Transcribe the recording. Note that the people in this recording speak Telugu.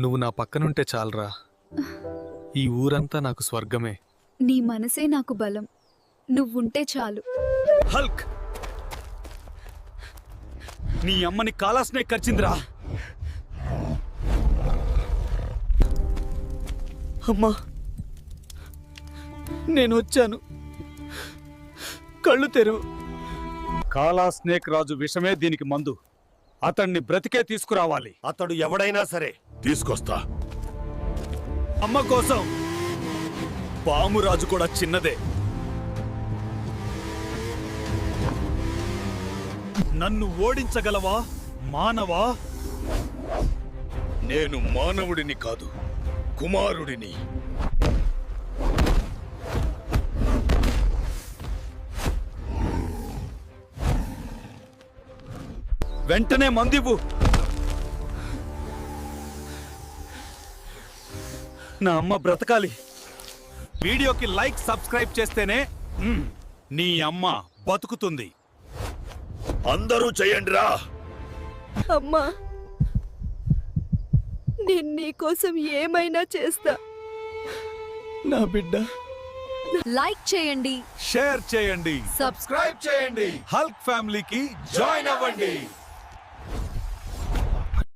నువ్వు నా పక్కనుంటే చాలరా, ఈ ఊరంతా నాకు స్వర్గమే. నీ మనసే నాకు బలం, నువ్వుంటే చాలు. హల్క్, నీ అమ్మని కాలా స్నేక్ కరిచిందిరా. అమ్మా, నేను వచ్చాను, కళ్ళు తెరువు. కాలా స్నేక్ రాజు విషమే దీనికి మందు. అతన్ని బ్రతికే తీసుకురావాలి. అతడు ఎవడైనా సరే తీసుకొస్తా. అమ్మ కోసం పామురాజు కూడా చిన్నదే. నన్ను ఓడించగలవా మానవా? నేను మానవుడిని కాదు, కుమారుడిని. వెంటనే మందివు. నా అమ్మ బ్రతకాలి. వీడియోకి లైక్, సబ్స్క్రైబ్ చేస్తేనే నీ అమ్మ బతుకుతుంది. అందరూ చెయ్యండిరా. అమ్మా, నేను నీకోసం ఏమైనా చేస్తా. నా బిడ్డ. లైక్ చేయండి, షేర్ చేయండి, సబ్స్క్రైబ్ చేయండి. హల్క్ ఫ్యామిలీకి జాయిన్ అవ్వండి.